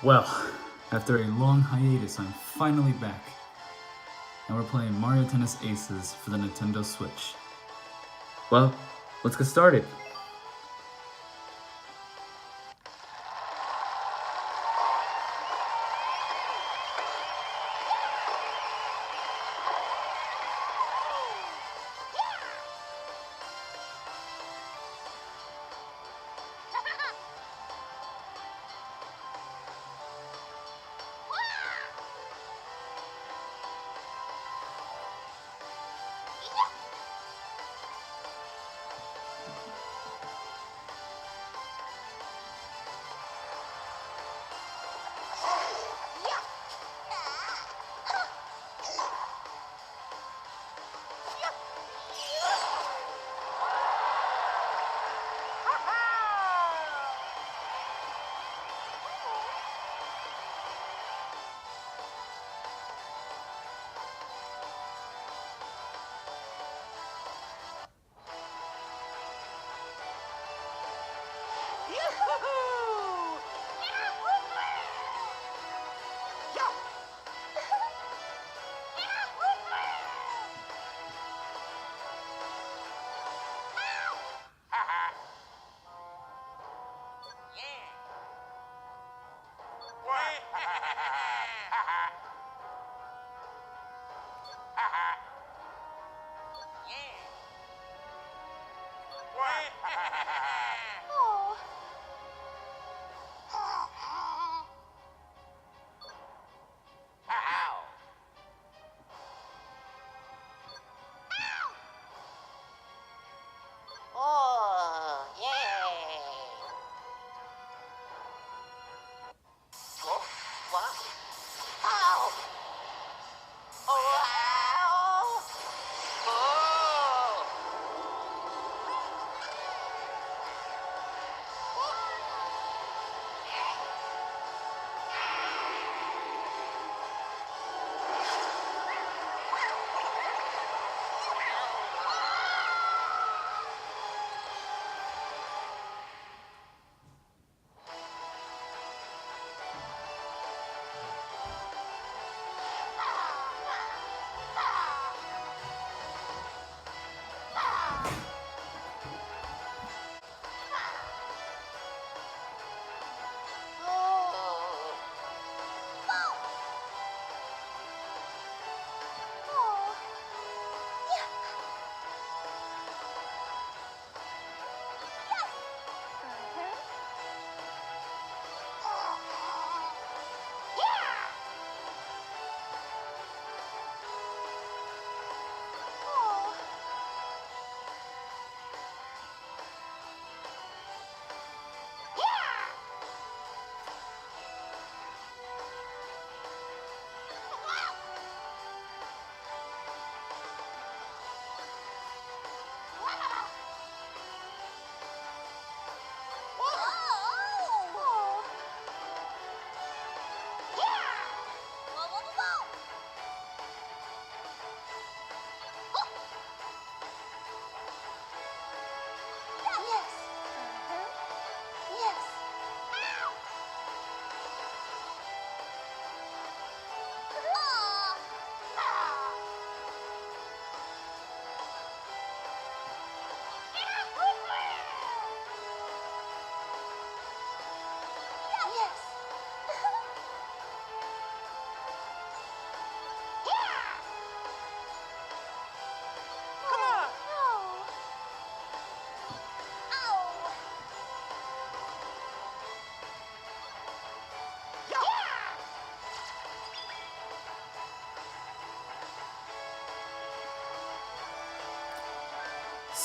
Well, after a long hiatus, I'm finally back. And we're playing Mario Tennis Aces for the Nintendo Switch. Well, let's get started.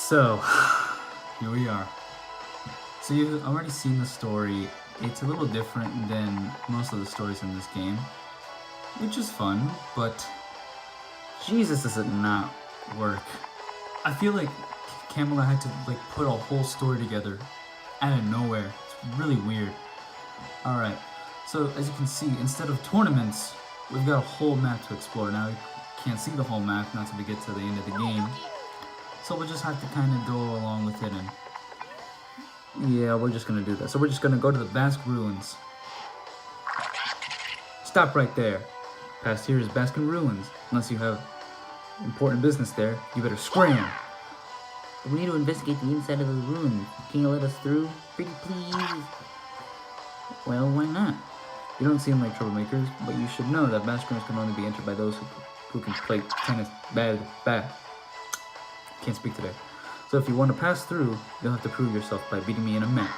So, here we are. So you've already seen the story. It's a little different than most of the stories in this game, which is fun, but Jesus, does it not work. I feel like Camelot had to put a whole story together out of nowhere. It's really weird. Alright, so as you can see, instead of tournaments, we've got a whole map to explore. Now, you can't see the whole map, not until we get to the end of the game. So we'll just have to kind of go along with it, and yeah, we're just gonna do that. So we're just gonna go to the Basque Ruins. Stop right there. Past here is Baskin Ruins. Unless you have important business there, you better scram. We need to investigate the inside of the ruins. Can you let us through? Pretty please. Well, why not? You don't seem like troublemakers, but you should know that Baskin can only be entered by those who can play tennis bad. Can't speak today. So if you want to pass through, you'll have to prove yourself by beating me in a match.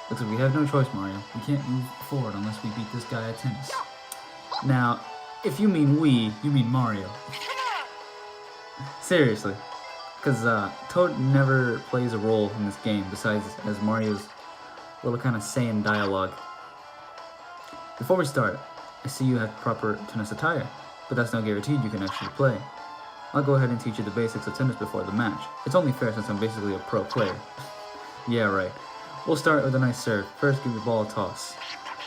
Looks like we have no choice, Mario. We can't move forward unless we beat this guy at tennis. Now, if you mean we, you mean Mario. Seriously. Because Toad never plays a role in this game besides as Mario's little kind of saying dialogue. Before we start, I see you have proper tennis attire, but that's not guaranteed you can actually play. I'll go ahead and teach you the basics of tennis before the match. It's only fair since I'm basically a pro player. Yeah, right. We'll start with a nice serve. First, give the ball a toss.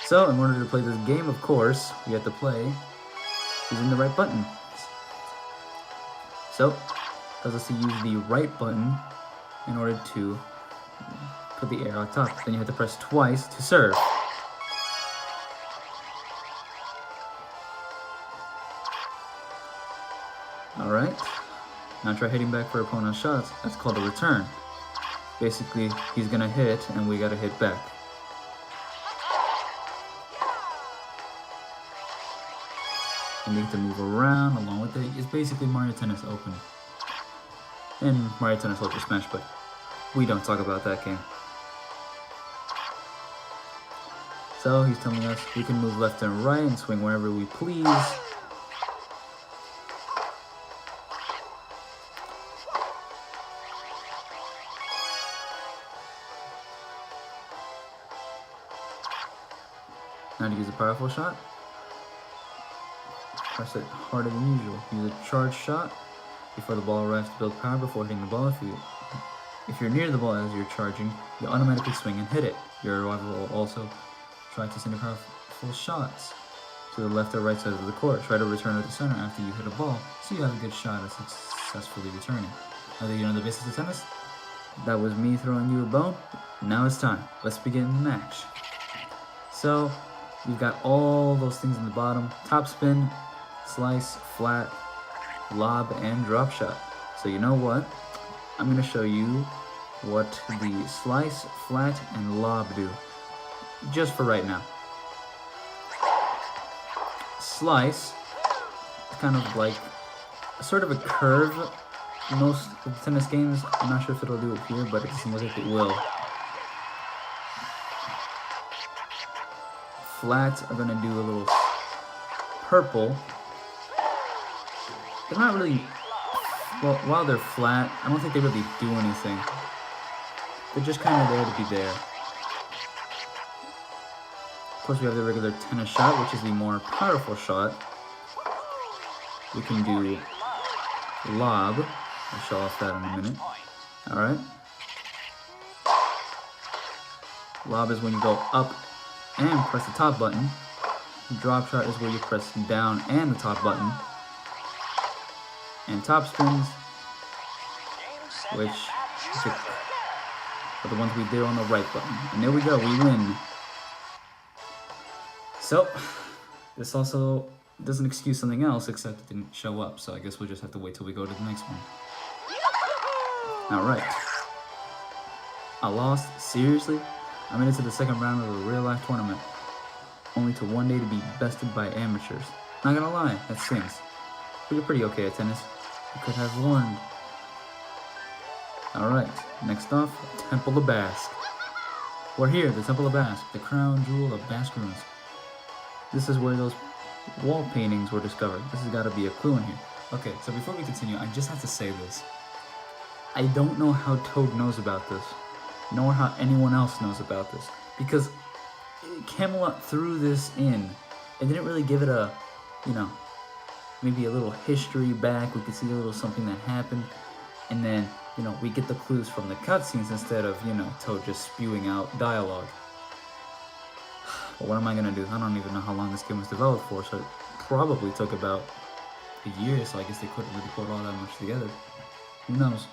So, in order to play this game, of course, we have to play using the right button. So, tells us to use the right button in order to put the air on top. Then you have to press twice to serve. Alright, now try hitting back for opponent's shots. That's called a return. Basically, he's gonna hit and we gotta hit back. And you have to move around along with it. It's basically Mario Tennis Open. And Mario Tennis Ultra Smash, but we don't talk about that game. So he's telling us we can move left and right and swing wherever we please. Now to use a powerful shot, press it harder than usual. Use a charge shot before the ball arrives to build power before hitting the ball. If you're near the ball as you're charging, you'll automatically swing and hit it. Your rival will also try to send powerful shots to the left or right side of the court. Try to return to the center after you hit a ball, so you have a good shot at successfully returning. Now that you know the basics of tennis, that was me throwing you a bone. Now it's time. Let's begin the match. So, you've got all those things in the bottom: top spin, slice, flat, lob, and drop shot. So you know what? I'm going to show you what the slice, flat, and lob do, just for right now. Slice is kind of like sort of a curve in most of the tennis games. I'm not sure if it'll do it here, but it doesn't look like it will. Flats are going to do a little purple. They're not really, well, while they're flat, I don't think they really do anything. They're just kind of there to be there. Of course, we have the regular tennis shot, which is the more powerful shot. We can do lob. I'll show off that in a minute. Alright. Lob is when you go up and press the top button. Drop shot is where you press down and the top button. And top spins, which are the ones we did on the right button. And there we go, we win. So, this also doesn't excuse something else, except it didn't show up. So I guess we'll just have to wait till we go to the next one. Alright. I lost? Seriously? I made it to the second round of a real-life tournament, only to one day to be bested by amateurs. Not gonna lie, that stings. But you're pretty okay at tennis. You could have warned. Alright, next off, Temple of Basque. We're here, the Temple of Basque, the crown jewel of Basque ruins. This is where those wall paintings were discovered. This has got to be a clue in here. Okay, so before we continue, I just have to say this. I don't know how Toad knows about this, nor how anyone else knows about this, because Camelot threw this in. It didn't really give it a, you know, maybe a little history back. We could see a little something that happened, and then, you know, we get the clues from the cutscenes instead of, you know, Toad just spewing out dialogue. But what am I gonna do? I don't even know how long this game was developed for, so it probably took about a year, so I guess they couldn't really put all that much together. Who knows?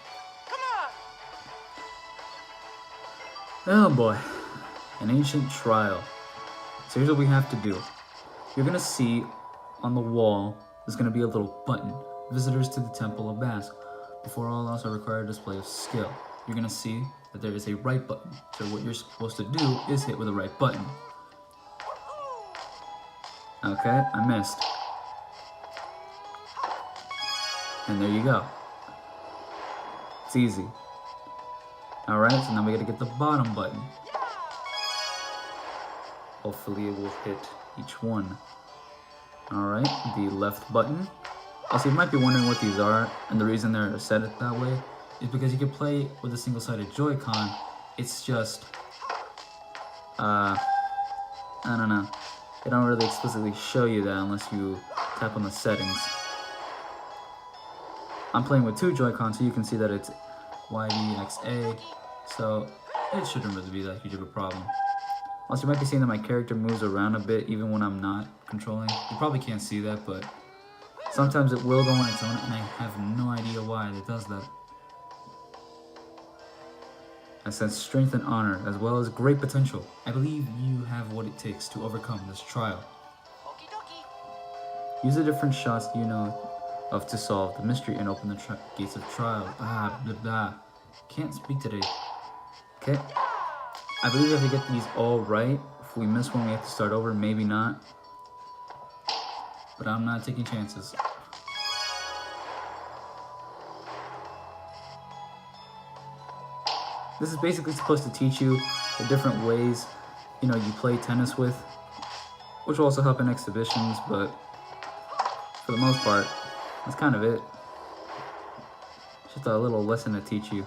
Oh boy. An ancient trial. So here's what we have to do. You're gonna see on the wall, there's gonna be a little button. Visitors to the Temple of Basque. Before all else, I require a display of skill. You're gonna see that there is a right button. So what you're supposed to do is hit with the right button. Okay, I missed. And there you go. It's easy. Alright, so now we gotta get the bottom button. Hopefully it will hit each one. Alright, the left button. Also, you might be wondering what these are, and the reason they're set it that way is because you can play with a single-sided Joy-Con. It's just, I don't know. They don't really explicitly show you that unless you tap on the settings. I'm playing with two Joy-Cons, so you can see that it's Y, B, X, A, so it shouldn't really be that huge of a problem. Also, you might be seeing that my character moves around a bit even when I'm not controlling. You probably can't see that, but sometimes it will go on its own, and I have no idea why it does that. I sense strength and honor, as well as great potential. I believe you have what it takes to overcome this trial. Use the different shots you know of to solve the mystery and open the gates of trial. Blah, blah. Can't speak today. Okay. I believe we have to get these all right. If we miss one, we have to start over. Maybe not. But I'm not taking chances. This is basically supposed to teach you the different ways, you play tennis with, which will also help in exhibitions, but for the most part, that's kind of it. Just a little lesson to teach you.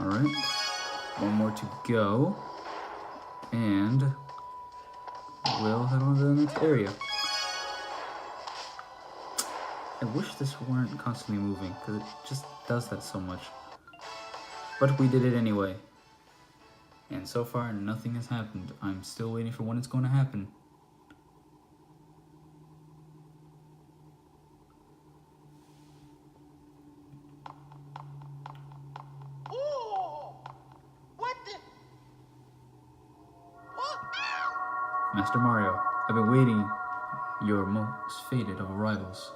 Alright, one more to go, and we'll head on to the next area. I wish this weren't constantly moving, because it just does that so much. But we did it anyway. And so far, nothing has happened. I'm still waiting for when it's going to happen. Master Mario, I've been waiting, your most fated of arrivals.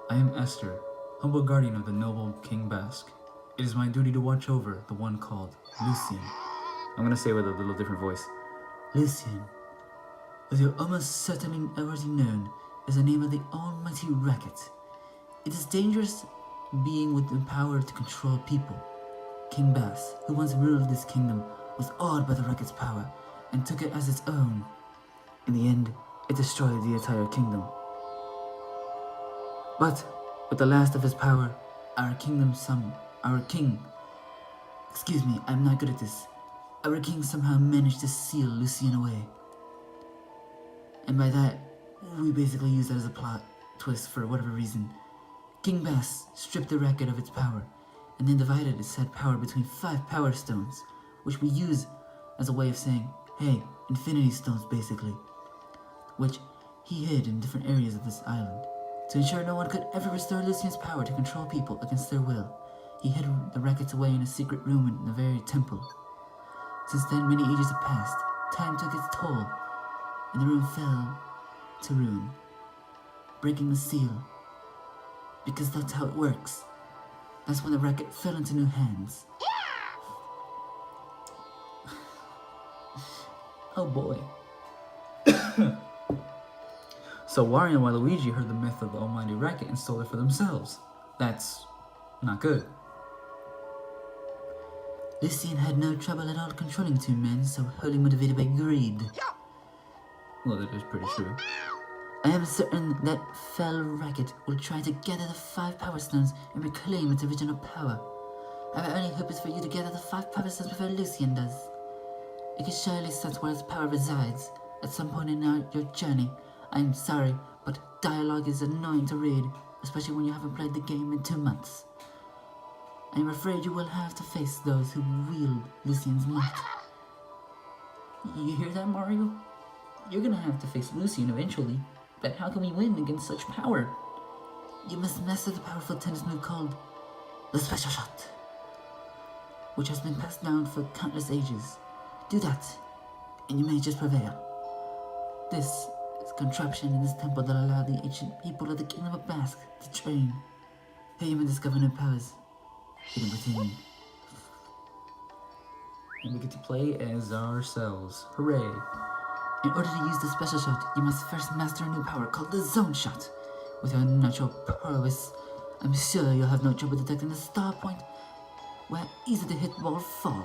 I am Esther, humble guardian of the noble King Basque. It is my duty to watch over the one called Lucien. I'm gonna say it with a little different voice. Lucien, as you're almost certainly already known, is the name of the almighty Racket. It is dangerous being with the power to control people. King Bass, who once ruled this kingdom, was awed by the Racket's power and took it as its own. In the end, it destroyed the entire kingdom. But with the last of his power, our king, I'm not good at this. Our king somehow managed to seal Lucien away. And by that, we basically use that as a plot twist for whatever reason. King Bass stripped the Racket of its power, and then divided its said power between 5 power stones, which we use as a way of saying, hey, infinity stones basically, which he hid in different areas of this island. To ensure no one could ever restore Lucien's power to control people against their will, he hid the Rackets away in a secret room in the very temple. Since then, many ages have passed, time took its toll, and the room fell to ruin, breaking the seal. Because that's how it works. That's when the Racket fell into new hands. Oh boy. So Wario and Waluigi heard the myth of the almighty Racket and stole it for themselves. That's not good. Lucien had no trouble at all controlling 2 men so wholly motivated by greed. Well, that is pretty true. I am certain that fell Racket will try to gather the 5 power stones and reclaim its original power. Our only hope is for you to gather the 5 power stones before Lucien does. You can surely sense where its power resides. At some point in your journey, I'm sorry, but dialogue is annoying to read, especially when you haven't played the game in 2 months. I'm afraid you will have to face those who wield Lucian's might. You hear that, Mario? You're gonna have to face Lucian eventually, but how can we win against such power? You must master the powerful tennis move called the Special Shot, which has been passed down for countless ages. Do that, and you may just prevail. This is a contraption in this temple that allowed the ancient people of the Kingdom of Basque to train. Here you may discover new powers hidden within. And we get to play as ourselves. Hooray! In order to use the Special Shot, you must first master a new power called the Zone Shot. With your natural prowess, I'm sure you'll have no trouble detecting the star point where easy to hit balls fall.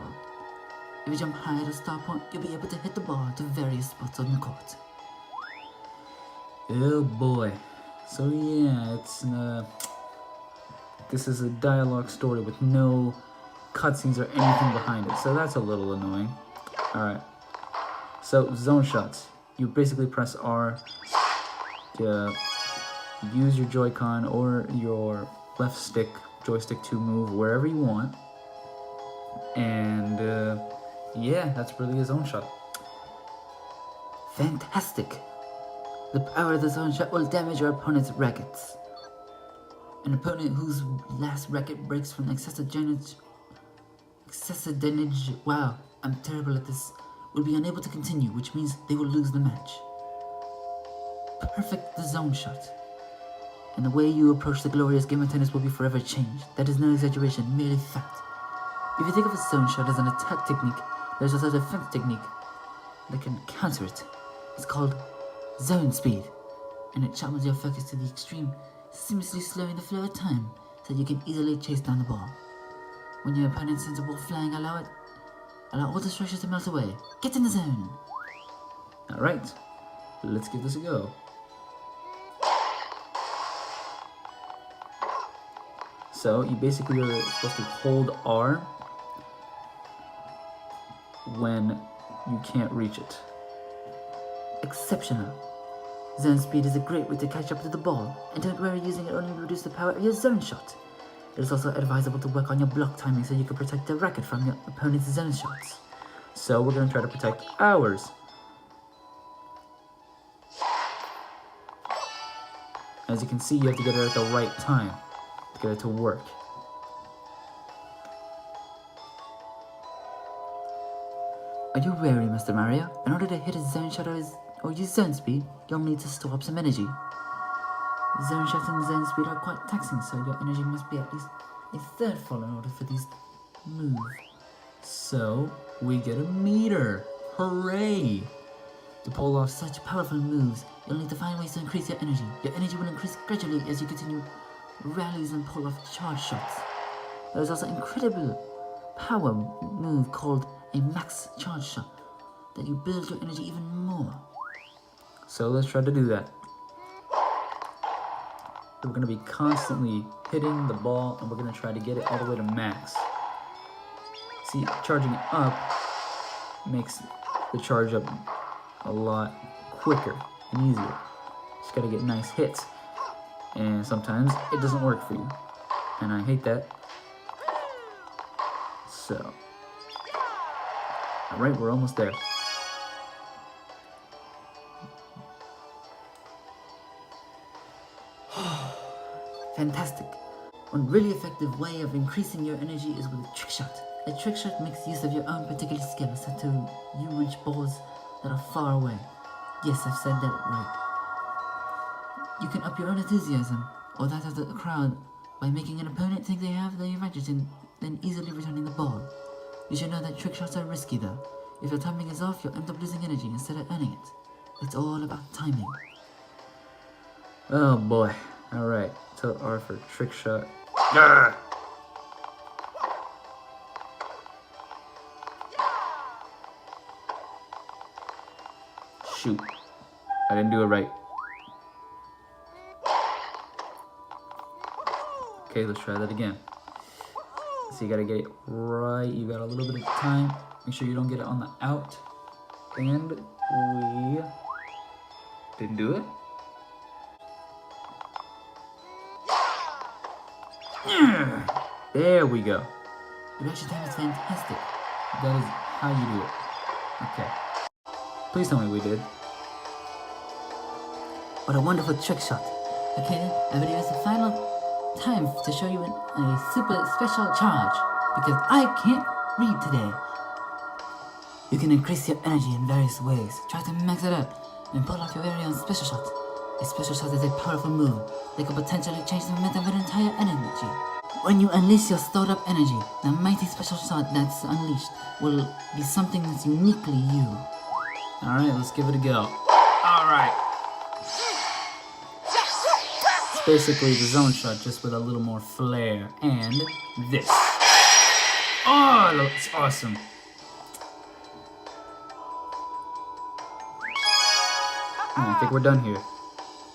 If you jump high at a star point, you'll be able to hit the ball to various spots on the court. Oh boy. So yeah, it's this is a dialogue story with no cutscenes or anything behind it, so that's a little annoying. Alright. So zone shots. You basically press R to use your Joy-Con or your left stick joystick to move wherever you want. And yeah, that's really a zone shot. Fantastic! The power of the Zone Shot will damage your opponent's rackets. An opponent whose last racket breaks from excessive damage, wow, I'm terrible at this, will be unable to continue, which means they will lose the match. Perfect the Zone Shot, and the way you approach the glorious game of tennis will be forever changed. That is no exaggeration, merely fact. If you think of a Zone Shot as an attack technique, there's also a defense technique that can counter it. It's called Zone Speed, and it sharpens your focus to the extreme, seamlessly slowing the flow of time so you can easily chase down the ball. When your opponent sends a ball flying, allow all distractions to melt away. Get in the zone! Alright, let's give this a go. So you basically are supposed to hold R when you can't reach it. Exceptional. Zone Speed is a great way to catch up to the ball, and don't worry, using it only reduce the power of your zone shot. It is also advisable to work on your block timing so you can protect the racket from your opponent's zone shots. So we're going to try to protect ours. As you can see, you have to get it at the right time to get it to work. Are you wary, Mr. Mario? In order to hit a zone shot or use zone speed, you'll need to store up some energy. Zone shot and zone speed are quite taxing, so your energy must be at least a third full in order for these to move. So we get a meter. Hooray! To pull off such powerful moves, you'll need to find ways to increase your energy. Your energy will increase gradually as you continue rallies and pull off charge shots. There is also an incredible power move called a max charge shot that you build your energy even more. So let's try to do that. We're going to be constantly hitting the ball, and we're going to try to get it all the way to max. See, charging it up makes the charge up a lot quicker and easier. Just got to get nice hits, and sometimes it doesn't work for you, and I hate that. So, alright, we're almost there. Fantastic. One really effective way of increasing your energy is with a trick shot. A trick shot makes use of your own particular skill so to you reach balls that are far away. Yes, I've said that right. You can up your own enthusiasm or that of the crowd by making an opponent think they have the advantage and then easily returning the ball. You should know that trick shots are risky though. If your timing is off, you'll end up losing energy instead of earning it. It's all about timing. Oh boy. Alright, so R for trick shot. Arrgh! Shoot. I didn't do it right. Okay, let's try that again. So you gotta get it right. You got a little bit of time. Make sure you don't get it on the out. And we didn't do it. There we go. Your reaction time is fantastic. That is how you do it. Okay. Please tell me we did. What a wonderful trick shot. Okay then, I believe it's the final time to show you a super special charge. Because I can't read today. You can increase your energy in various ways. Try to max it up and pull off your very own special shot. A special shot is a powerful move that could potentially change the momentum of an entire energy. When you unleash your stored up energy, the mighty special shot that's unleashed will be something that's uniquely you. Alright, let's give it a go. Alright. It's basically the zone shot, just with a little more flair. And this. Oh, that's awesome. I think we're done here.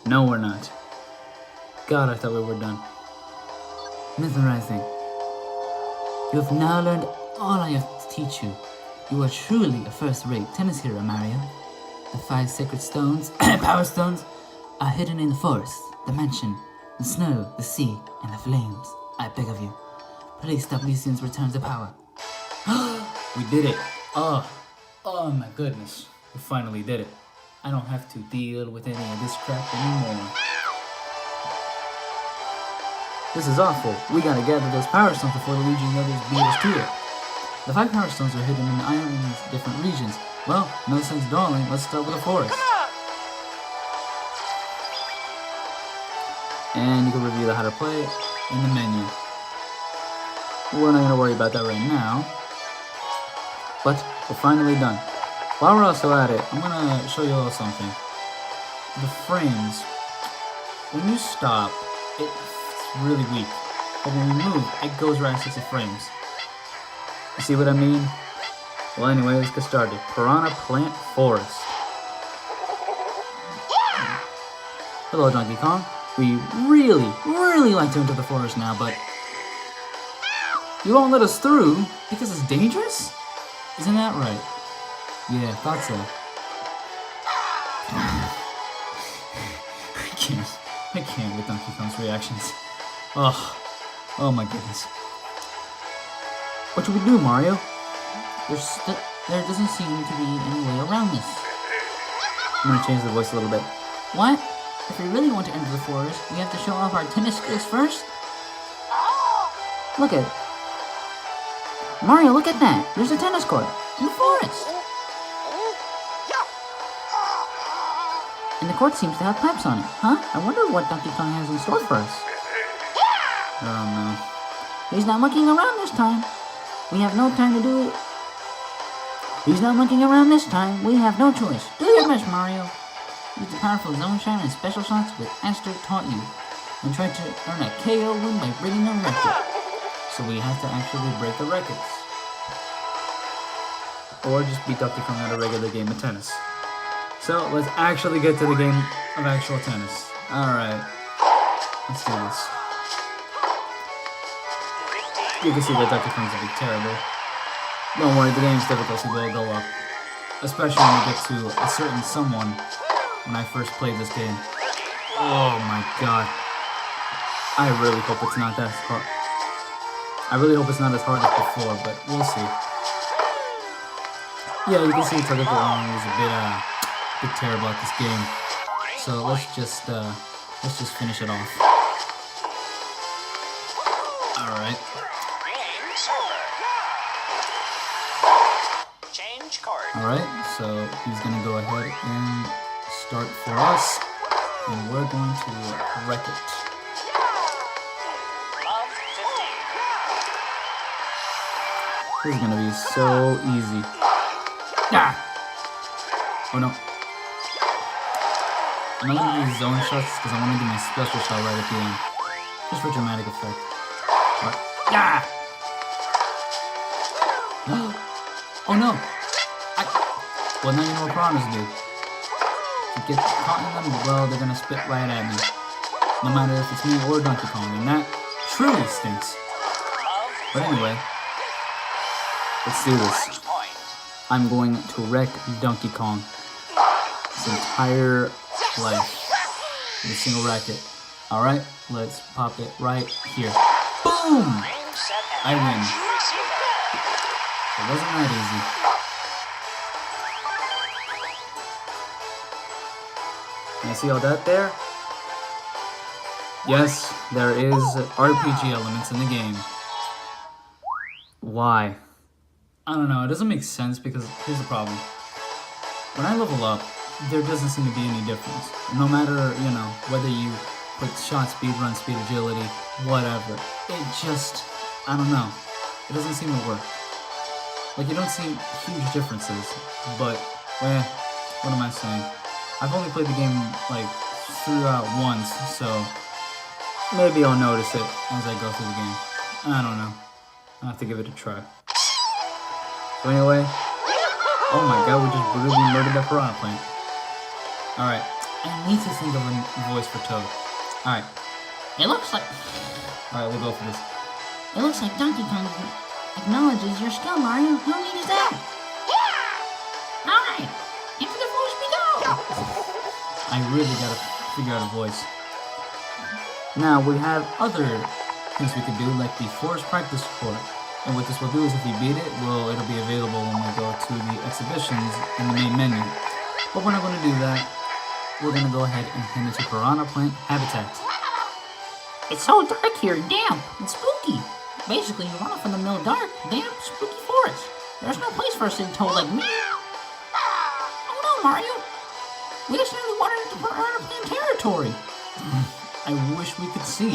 No, we're not. God, I thought we were done. Mesmerizing. You have now learned all I have to teach you. You are truly a first-rate tennis hero, Mario. The 5 sacred stones, power stones, are hidden in the forest, the mansion, the snow, the sea, and the flames. I beg of you, please stop Lucian's return to power. We did it. Oh my goodness. We finally did it. I don't have to deal with any of this crap anymore. This is awful. We gotta gather those power stones before Luigi and others beat us to it. The 5 power stones are hidden in the island's different regions. Well, no sense dawdling. Let's start with the forest. And you can review how to play in the menu. We're not gonna worry about that right now. But we're finally done. While we're also at it, I'm gonna show you all something. The frames, when you stop, it's really weak. But when we move, it goes around 60 frames. You see what I mean? Well, anyway, let's get started. Piranha Plant Forest. Hello, Donkey Kong. We really like to enter the forest now, but you won't let us through because it's dangerous? Isn't that right? Yeah, thought so. I can't with Donkey Kong's reactions. Oh my goodness. What should we do, Mario? There doesn't seem to be any way around this. I'm gonna change the voice a little bit. What? If we really want to enter the forest, we have to show off our tennis skills first? Look at it. Mario, look at that. There's a tennis court in the forest. And the court seems to have pipes on it, huh? I wonder what Donkey Kong has in store for us. Oh no. He's not monkeying around this time. We have no time to do it. He's not monkeying around this time. We have no choice. Do your best, Mario. Use the powerful zone shine and special shots that Aster taught you. And try to earn a KO win by breaking a record. So we have to actually break the records. Or just beat Donkey Kong at a regular game of tennis. So let's actually get to the game of actual tennis. Alright. Let's do this. You can see that Donkey Kong's a bit terrible. Don't worry, the game's difficulty will go up. Especially when you get to a certain someone when I first played this game. Oh my god. I really hope it's not that hard. I really hope it's not as hard as before, but we'll see. Yeah, you can see Donkey Kong is a bit terrible at this game. So let's just finish it off. Alright. Alright, so he's gonna go ahead and start for us, and we're going to wreck it. This is gonna be so easy. Ah! Oh no. I'm not gonna do these zone shots because I want to do my special shot right at the end. Just for dramatic effect. But, ah! Oh no! Well, now you know what piranhas do. If you get caught in them, well, they're gonna spit right at me. No matter if it's me or Donkey Kong, and that truly stinks. But anyway, let's do this. I'm going to wreck Donkey Kong his entire life with a single racket. Alright, let's pop it right here. Boom! I win. It wasn't that easy. Can you see all that there? Yes, there is RPG elements in the game. Why? I don't know, it doesn't make sense because here's the problem. When I level up, there doesn't seem to be any difference. No matter, you know, whether you put shot speed, run speed, agility, whatever. It just, I don't know. It doesn't seem to work. Like, you don't see huge differences, but, what am I saying? I've only played the game, like, throughout once, so maybe I'll notice it as I go through the game. I don't know. I'll have to give it a try. So anyway, oh my god, we just brutally murdered that piranha plant. Alright, I need to think of a voice for Toad. Alright. It looks like... Alright, we'll go for this. It looks like Donkey Kong acknowledges your skill, Mario. How neat is that? Yeah! Alright, into the forest we go! I really gotta figure out a voice. Now, we have other things we could do, like the forest practice court. And what this will do is if we beat it, well, it'll be available when we go to the exhibitions in the main menu. But we're not going to do that. We're going to go ahead and head into Piranha Plant Habitat. It's so dark here, damp, and spooky. Basically, you run off in the middle of dark, damp, spooky forest. There's no place for us to be told like me. Oh no, Mario. We just nearly wandered into Piranha Plant territory. I wish we could see.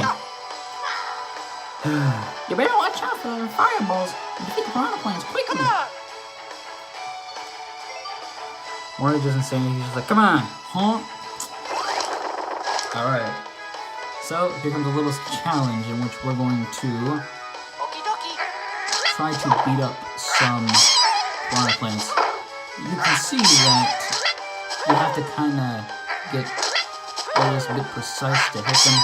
You better watch out for fireballs and defeat the piranha plants quickly. Mario doesn't say anything, he's just like, come on, huh? Alright. So, here comes a little challenge in which we're going to try to beat up some piranha plants. You can see that you have to kind of get always a bit precise to hit them.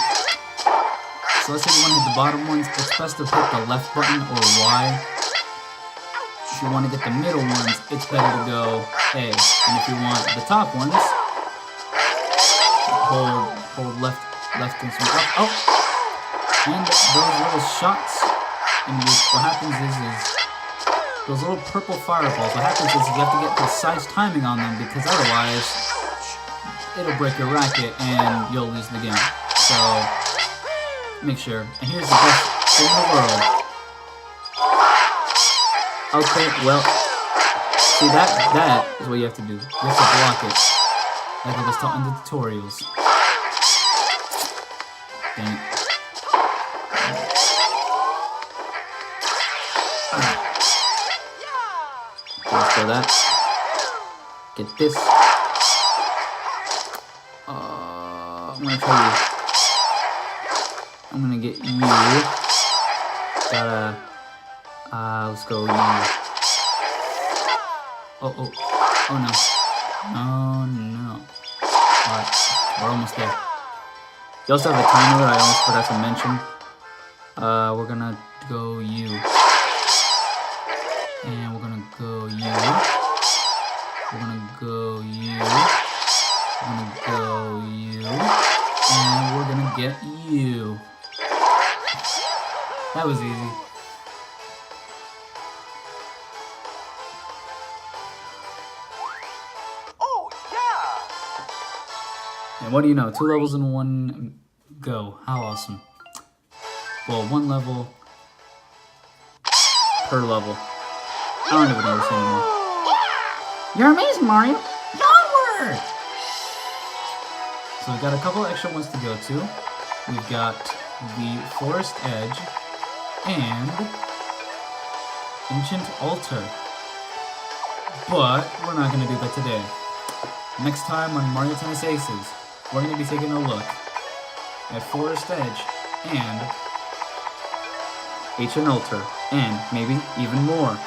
So let's say you want to hit the bottom ones, it's best to hit the left button or Y. If you want to get the middle ones, it's better to go A. And if you want the top ones, hold left and some up. Oh! And those little shots, in which what happens is those little purple fireballs, what happens is you have to get precise timing on them because otherwise it'll break your racket and you'll lose the game. So make sure. And here's the best thing in the world. Okay, well, see that is what you have to do. You have to block it. Like I was taught in the tutorials. Dang it. Let's go that. Get this. I'm gonna try you. I'm gonna get you. Gotta, let's go you. Oh no. Oh no. Alright, we're almost there. You also have a timer I almost forgot to mention. We're gonna go you. And we're gonna go you. We're gonna go you. We're gonna go you. And we're gonna get you. That was easy. Oh, yeah! And what do you know? 2 levels in one go. How awesome. Well, 1 level per level. I don't even know this anymore. You're amazing, Mario. Onward! So we've got a couple extra ones to go to. We've got the Forest Edge and Ancient Altar. But we're not going to do that today. Next time on Mario Tennis Aces, we're going to be taking a look at Forest Edge and Ancient Altar, and maybe even more.